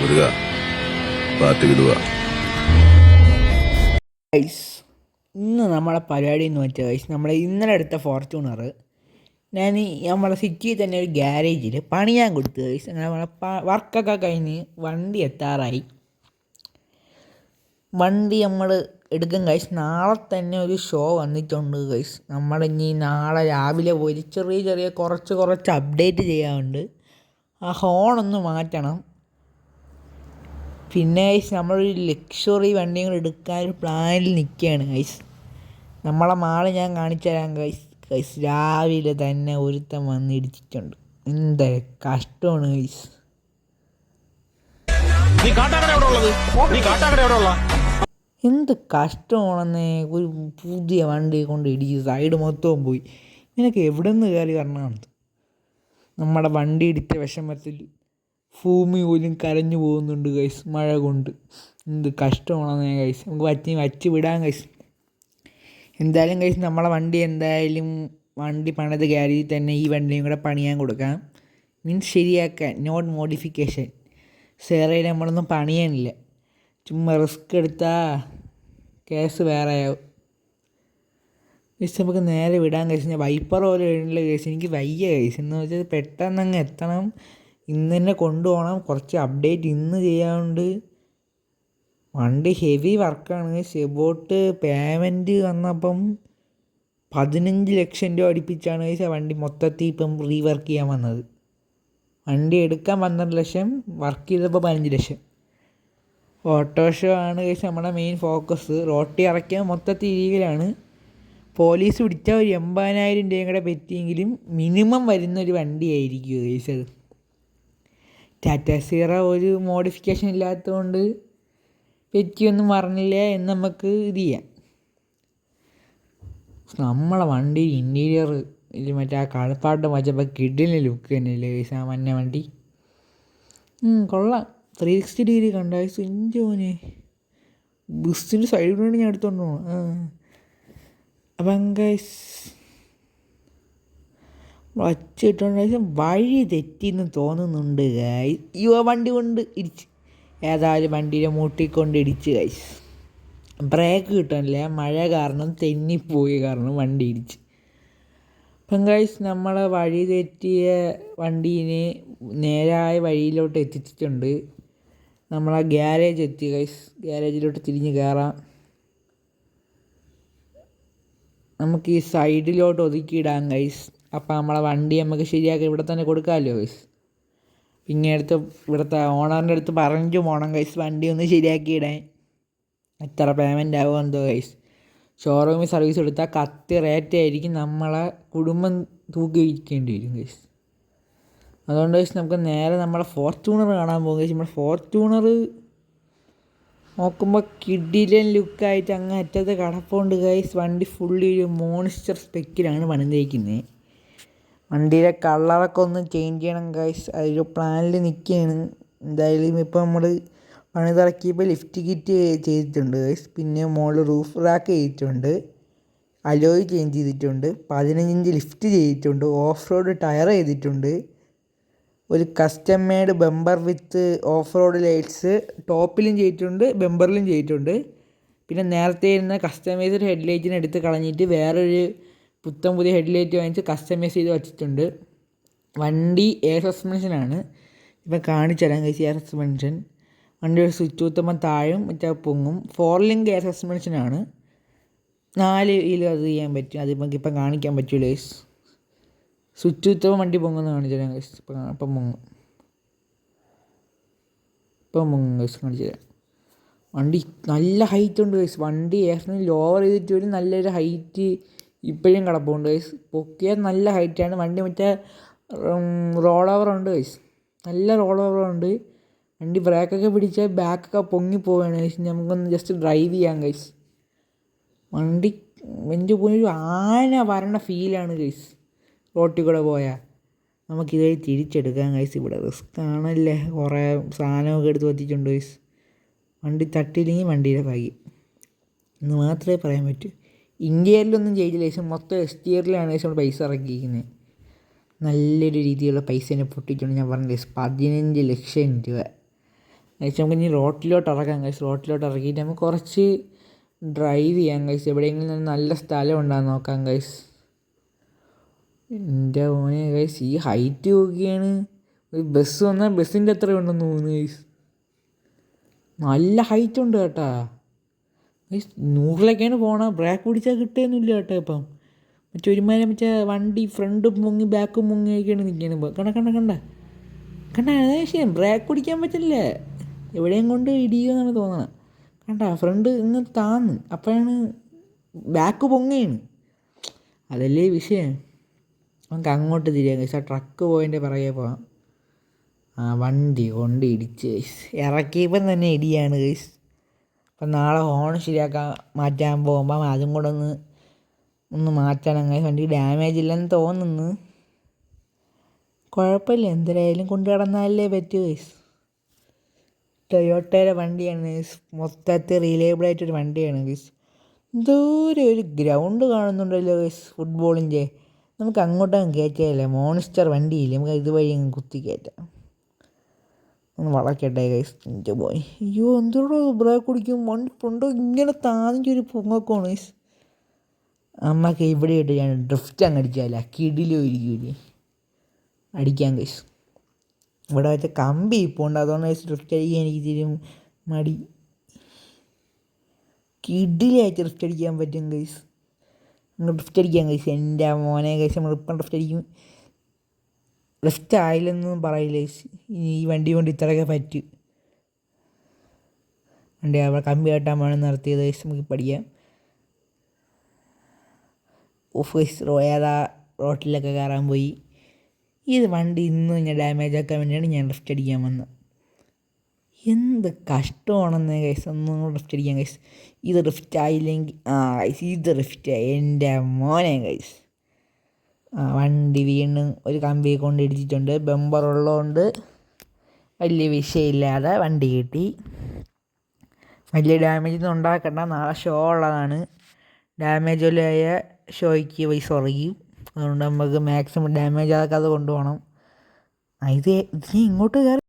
Muruga പാത്തിക്കിടുക. Guys, ഇന്ന് നമ്മളെ പരിപാടി എന്ന് വെച്ചാൽ ഗൈസ്, നമ്മൾ ഇന്നലെ എടുത്ത ഫോർച്യൂണർ ഞാൻ നമ്മളെ സിറ്റിയിൽ തന്നെ ഒരു ഗ്യാരേജിൽ പണിയാൻ കൊടുത്തു ഗൈസ്. അങ്ങനെ നമ്മളെ വർക്കൊക്കെ കഴിഞ്ഞ് വണ്ടി എത്താറായി. വണ്ടി നമ്മൾ എടുക്കും ഗൈസ്. നാളെ തന്നെ ഒരു ഷോ വന്നിട്ടുണ്ട് ഗൈസ്. നമ്മളിനി നാളെ രാവിലെ പോയി ചെറിയ കുറച്ച് അപ്ഡേറ്റ് ചെയ്യാനുണ്ട്. ആ ഹോണൊന്ന് മാറ്റണം. പിന്നെ ഗൈസ്, നമ്മളൊരു ലക്ഷറി വണ്ടികൾ എടുക്കാൻ ഒരു പ്ലാനിൽ നിൽക്കുകയാണ് ഗൈസ്. നമ്മളെ മാള് ഞാൻ കാണിച്ചു തരാം ഗൈസ്. രാവിലെ തന്നെ ഒരുത്തൻ വന്ന് ഇടിച്ചിട്ടുണ്ട്. എന്താ കഷ്ടമാണ് ഗൈസ്. എന്ത് കഷ്ടമാണെന്നേ. ഒരു പുതിയ വണ്ടി കൊണ്ട് ഇടിച്ച് സൈഡ് മൊത്തവും പോയി. നിനക്ക് എവിടെ നിന്ന് കയറി വരണമാണ്? നമ്മുടെ വണ്ടി ഇടിച്ച വിഷമത്തിൽ ഭൂമി പോലും കരഞ്ഞു പോകുന്നുണ്ട് ഗൈസ്, മഴ കൊണ്ട്. എന്ത് കഷ്ടമാണെന്നേ ഗൈസ്. നമുക്ക് വച്ച് വിടാം ഗൈസ്. എന്തായാലും ഗൈസ്, നമ്മളെ വണ്ടി പണിത് ഗ്യാരേജിൽ തന്നെ ഈ വണ്ടിയും കൂടെ പണിയാൻ കൊടുക്കാം. മീൻസ് ശരിയാക്കാൻ, നോട്ട് മോഡിഫിക്കേഷൻ. സേറയിൽ നമ്മളൊന്നും പണിയാനില്ല. ചുമ്മാ റിസ്ക് എടുത്താൽ കേസ് വേറെ ആവും ഗൈസ്. നമുക്ക് നേരെ വിടാൻ കഴിച്ച് വൈപ്പർ പോലെ ഇടണില്ല കേസ്. എനിക്ക് വയ്യ കേസ്. എന്ന് വെച്ചാൽ പെട്ടെന്ന് അങ്ങ് എത്തണം. ഇന്ന് തന്നെ കൊണ്ടുപോകണം. കുറച്ച് അപ്ഡേറ്റ് ഇന്ന് ചെയ്യാനുണ്ട്. വണ്ടി ഹെവി വർക്കാണ്. എബോട്ട് പേയ്മെൻറ്റ് വന്നപ്പം 15 ലക്ഷം രൂപ അടുപ്പിച്ചാണ് ആ വണ്ടി മൊത്തത്തിൽ ഇപ്പം റീവർക്ക് ചെയ്യാൻ വന്നത്. വണ്ടി എടുക്കാൻ 12 ലക്ഷം, വർക്ക് ചെയ്തപ്പോൾ 15 ലക്ഷം. ഓട്ടോഷോ ആണ് കഴിച്ച് നമ്മുടെ മെയിൻ ഫോക്കസ്. റോട്ടി ഇറക്കിയാൽ മൊത്തത്തിൽ രീതിയിലാണ്. പോലീസ് പിടിച്ചാൽ ഒരു 80,000 രൂപയും കൂടെ പറ്റിയെങ്കിലും മിനിമം വരുന്നൊരു വണ്ടിയായിരിക്കും കഴിച്ച്. അത് ടാറ്റ സീറോ ഒരു മോഡിഫിക്കേഷൻ ഇല്ലാത്തതുകൊണ്ട് പറ്റിയൊന്നും പറഞ്ഞില്ല എന്ന് നമുക്ക് ഇത് ചെയ്യാം. നമ്മളെ വണ്ടി ഇൻറ്റീരിയർ മറ്റേ ആ കളിപ്പാട്ടം വച്ചപ്പോൾ കിഡിലിന് ലുക്ക് തന്നെയല്ലേ കഴിച്ച്. ആ മഞ്ഞ വണ്ടി കൊള്ളാം. 360 ഡിഗ്രി കണ്ട സുഞ്ചോനെ. ബസ്സിൻ്റെ സൈഡിൽ കൊണ്ട് ഞാൻ എടുത്തോണ്ട് പോകണം. അപ്പം ഗൈസ് വച്ചിട്ടുണ്ട വഴി തെറ്റിന്ന് തോന്നുന്നുണ്ട് ഗൈസ്. വണ്ടി കൊണ്ട് ഇടിച്ച്, ഏതായാലും വണ്ടിയുടെ മൂട്ടിക്കൊണ്ട് ഇടിച്ച് ഗൈസ്. ബ്രേക്ക് കിട്ടാനില്ല, മഴ കാരണം തെന്നിപ്പോയി കാരണം വണ്ടി ഇടിച്ച്. അപ്പം ഗൈസ്, നമ്മളെ വഴി തെറ്റിയ വണ്ടീനെ നേരായ വഴിയിലോട്ട് എത്തിച്ചിട്ടുണ്ട്. നമ്മളാ ഗ്യാരേജ് എത്തി ഗൈസ്. ഗ്യാരേജിലോട്ട് തിരിഞ്ഞ് കയറാം. നമുക്ക് ഈ സൈഡിലോട്ട് ഒതുക്കിയിടാം ഗൈസ്. അപ്പം നമ്മളെ വണ്ടി നമുക്ക് ശരിയാക്കി ഇവിടെ തന്നെ കൊടുക്കാമല്ലോ ഗൈസ്. പിന്നെ ഇവിടുത്തെ ഓണറിൻ്റെ അടുത്ത് പറഞ്ഞു പോകണം ഗൈസ്, വണ്ടി ഒന്ന് ശരിയാക്കിയിടാൻ. എത്ര പേയ്മെൻ്റ് ആകുമോ എന്തോ ഗൈസ്. ഷോറൂമിൽ സർവീസ് കൊടുത്താൽ കത്തി റേറ്റ് ആയിരിക്കും. നമ്മളെ കുടുംബം തൂക്കി വയ്ക്കേണ്ടി വരും ഗൈസ്. അതുകൊണ്ട് ഗൈസ് നമുക്ക് നേരെ നമ്മളെ ഫോർച്യൂണർ കാണാൻ പോകും ഗൈസ്. നമ്മുടെ ഫോർച്യൂണർ നോക്കുമ്പോൾ കിഡിലൻ ലുക്കായിട്ട് അങ്ങ് അറ്റത്ത് കിടപ്പുണ്ട് ഗൈസ്. വണ്ടി ഫുള്ളി ഒരു മോൺസ്റ്റർ സ്പെക്കിലാണ് പണിതേക്കുന്നത്. വണ്ടിയുടെ കളറൊക്കെ ഒന്ന് ചേഞ്ച് ചെയ്യണം ഗൈസ്. അതൊരു പ്ലാനിൽ നിൽക്കുകയാണ്. എന്തായാലും ഇപ്പോൾ നമ്മൾ പണിതിറക്കിയപ്പോൾ ലിഫ്റ്റ് കിറ്റ് ചെയ്തിട്ടുണ്ട് ഗൈസ്. പിന്നെ മുകളിൽ റൂഫ് റാക്ക് ചെയ്തിട്ടുണ്ട്. അലോയ് ചേഞ്ച് ചെയ്തിട്ടുണ്ട്. 15 ഇഞ്ച് ലിഫ്റ്റ് ചെയ്തിട്ടുണ്ട്. ഓഫ് റോഡ് ടയർ ചെയ്തിട്ടുണ്ട്. ഒരു custom made bumper width off road lights ടോപ്പിലും ചെയ്തിട്ടുണ്ട്, ബമ്പറിലും ചെയ്തിട്ടുണ്ട്. പിന്നെ നേരത്തെ ഇരുന്ന കസ്റ്റമൈസ്ഡ് ഹെഡ്ലൈറ്റിനെ എടുത്ത് കളഞ്ഞിട്ട് വേറൊരു പുതിയ ഹെഡ്ലൈറ്റ് വാങ്ങിച്ച് കസ്റ്റമൈസ് ചെയ്ത് വച്ചിട്ടുണ്ട്. വണ്ടി എയർ സസ്പെൻഷനാണ്. ഇപ്പം കാണിച്ചു തരാം കഴിച്ച് എയർ സസ്പെൻഷൻ. വണ്ടിയുടെ സ്വിച്ച് കുത്തുമ്പോൾ താഴും മറ്റേ പൊങ്ങും. 4 ലിങ്ക് എയർ സസ്പെൻഷനാണ്. 4 വീലും അത് ചെയ്യാൻ പറ്റും. അത് ഇപ്പം കാണിക്കാൻ പറ്റൂല ഗൈസ്. സ്വിച്ച് കുത്തുമ്പോൾ വണ്ടി പൊങ്ങുന്ന കാണിച്ചു തരാം ഗൈസ്. ഇപ്പം പൊങ്ങും ഗൈസ്, കാണിച്ചു തരാം. വണ്ടി നല്ല ഹൈറ്റ് ഉണ്ട് ഗൈസ്. വണ്ടി ഏകദേശം ലോവർ ചെയ്തിട്ട് ഒരു നല്ലൊരു ഹൈറ്റ് ഇപ്പോഴും കിടപ്പുണ്ട് ഗൈസ്. പൊക്കിയാൽ നല്ല ഹൈറ്റാണ്. വണ്ടി മറ്റേ റോൾ ഓവറുണ്ട് ഗൈസ്. നല്ല റോൾ ഓവറുണ്ട്. വണ്ടി ബ്രേക്കൊക്കെ പിടിച്ചാൽ ബാക്കൊക്കെ പൊങ്ങിപ്പോവുകയാണ് ഗൈസ്. നമുക്കൊന്ന് ജസ്റ്റ് ഡ്രൈവ് ചെയ്യാം ഗൈസ്. വണ്ടി എൻ്റെ പോയൊരു ആന വരണ ഫീലാണ് ഗൈസ്. റോട്ടിൽ കൂടെ പോയാൽ നമുക്കിതായി തിരിച്ചെടുക്കാം ഗൈസ്. ഇവിടെ റിസ്ക് ആണല്ലേ. കുറേ സാധനമൊക്കെ എടുത്ത് വച്ചിട്ടുണ്ട് ഗൈസ്. വണ്ടി തട്ടിയില്ലെങ്കിൽ വണ്ടിയുടെ ഭാഗ്യം എന്ന് മാത്രമേ പറയാൻ പറ്റൂ. ഇന്ത്യയിലൊന്നും ചെയ്തില്ല ഗൈസ്. മൊത്തം എക്സ്റ്റീരിയറിലാണ് ഗൈസ് നമ്മൾ പൈസ ഇറക്കിയിരിക്കുന്നത്. നല്ലൊരു രീതിയിലുള്ള പൈസ തന്നെ പൊട്ടിച്ചുകൊണ്ട് ഞാൻ പറഞ്ഞു ഗൈസ്. 15 ലക്ഷം രൂപ ഗൈസ് നമുക്ക് ഇനി റോട്ടിലോട്ട് ഇറക്കാം ഗൈസ്. റോട്ടിലോട്ട് ഇറക്കിയിട്ട് നമുക്ക് കുറച്ച് ഡ്രൈവ് ചെയ്യാം ഗൈസ്. എവിടെയെങ്കിലും നല്ല സ്ഥലം ഉണ്ടാകും നോക്കാം ഗൈസ്. എൻ്റെ മോനെ ഗൈസ്, ഈ ഹൈറ്റ് നോക്കിയാണ് ഒരു ബസ് വന്നാൽ ബസ്സിൻ്റെ അത്ര ഉണ്ടെന്ന് തോന്നുന്നു ഗൈസ്. നല്ല ഹൈറ്റ് ഉണ്ട് കേട്ടാ ഗൈസ്. 100-ലൊക്കെയാണ് പോണ. ബ്രേക്ക് പിടിച്ചാൽ കിട്ടുകയൊന്നുമില്ല കേട്ടോ ഇപ്പം. ഒരുമാതിരി വണ്ടി ഫ്രണ്ടും മുങ്ങി ബാക്കും മുങ്ങിയൊക്കെയാണ് നിൽക്കുന്നത്. കണ്ട ശരി, ബ്രേക്ക് പിടിക്കാൻ പറ്റില്ല. എവിടെയും കൊണ്ട് ഇടിയുമെന്നാണ് തോന്നണത്. ഫ്രണ്ട് ഇങ്ങ് താന്ന് അപ്പോഴാണ് ബാക്ക് പൊങ്ങയാണ്. അതല്ലേ വിഷയം. നമുക്ക് അങ്ങോട്ട് തിരിയാം ഗൈസ്. ആ ട്രക്ക് പോയതിൻ്റെ പിറകെ പോകാം. വണ്ടി കൊണ്ട് ഇടിച്ച് ഗൈസ്. ഇറക്കിയപ്പം തന്നെ ഇടിയാണ് ഗൈസ്. അപ്പം നാളെ ഹോൺ മാറ്റാൻ പോകുമ്പം അതും കൂടെ ഒന്ന് മാറ്റണം ഗൈസ്. വണ്ടി ഡാമേജ് ഇല്ലെന്ന് തോന്നുന്നു. കുഴപ്പമില്ല, എന്തായാലും കൊണ്ടു കിടന്നാലേ പറ്റൂ ഗൈസ്. ടൊയോട്ടയുടെ വണ്ടിയാണ് ഗൈസ്. മൊത്തത്തിൽ റിലയബിളായിട്ടൊരു വണ്ടിയാണ് ഗൈസ്. ദൂരെ ഒരു ഗ്രൗണ്ട് കാണുന്നുണ്ടല്ലോ ഗൈസ്, ഫുട്ബോളിൻ്റെ. നമുക്ക് അങ്ങോട്ടങ്ങ് കയറ്റിയല്ലേ, മോൺസ്റ്റർ വണ്ടിയില്ലേ, നമുക്ക് ഇതുവഴി അങ്ങ് കുത്തി കയറ്റാം. ഒന്ന് വളക്കട്ടെ ഗൈസ്. എൻ്റെ പോയി. അയ്യോ എന്തോടോ ബ്രേക്ക് കുടിക്കും. വണ്ടി ഫ്രണ്ടോ ഇങ്ങനെ താന്നിച്ചൊരു പൊങ്ങക്കമാണ് ഗൈസ്. അമ്മക്ക് ഇവിടെ ഇട്ട് ഞാൻ ഡ്രിഫ്റ്റ് അങ്ങ് അടിച്ചാല കിടിലോ ഇരിക്കൂലേ. അടിക്കാം ഗൈസ്. ഇവിടെ വെച്ച കമ്പി ഇപ്പോൾ ഉണ്ട്, അതുകൊണ്ട് ഗൈസ് ഡ്രിഫ്റ്റ് അടിക്കാൻ എനിക്ക് ഇത്തിരി മടി. കിടിലായിട്ട് ഡ്രിഫ്റ്റ് അടിക്കാൻ പറ്റും ഗൈസ്. നമ്മൾ ഡ്രിഫ്റ്റ് അടിക്കാം ഗൈസ്. എൻ്റെ മോനെ ഗൈസ്, നമ്മളിപ്പം ഡ്രിഫ്റ്റ് അടിക്കും. ഡ്രിഫ്റ്റ് ആയില്ലെന്നൊന്നും പറയില്ല ഗൈസ്. ഈ വണ്ടി കൊണ്ട് ഇത്രയൊക്കെ പറ്റും. വണ്ടി അവിടെ കമ്പി കെട്ടാൻ വേണം നിർത്തിയത് ഗൈസ്. നമുക്ക് പഠിക്കാം. ഓഫ് ഗൈസ്, ഏതാ റോട്ടിലൊക്കെ കയറാൻ പോയി. ഇത് വണ്ടി ഇന്ന് ഞാൻ ഡാമേജ് ആക്കാൻ വേണ്ടിയാണ് ഞാൻ ഡ്രിഫ്റ്റ് അടിക്കാൻ വന്നത്. എന്ത് കഷ്ടമാണെന്ന് ഗൈസ്. ഒന്നും ഡ്രിഫ്റ്റ് അടിക്കാം ഗൈസ്. ഇത് ഡ്രിഫ്റ്റ് ആയില്ലെങ്കിൽ ഗൈസ്, ഇത് ഡ്രിഫ്റ്റായി. എൻ്റെ മോനെ ഗൈസ്. വണ്ടി വീണ്ടും ഒരു കമ്പി കൊണ്ട് ഇടിച്ചിട്ടുണ്ട്. ബമ്പർ ഉള്ളതുകൊണ്ട് വലിയ വിഷയമില്ലാതെ വണ്ടി കിട്ടി. വലിയ ഡാമേജ് ഒന്നും ഉണ്ടാക്കണ്ട, നാളെ ഷോ ഉള്ളതാണ്. ഡാമേജ് വല്ലതായ ഷോയ്ക്ക് പൈസ കുറയും. അതുകൊണ്ട് നമുക്ക് മാക്സിമം ഡാമേജ് ആക്കാതെ കൊണ്ടുപോകണം. ഇത് ഇങ്ങോട്ട് കയറി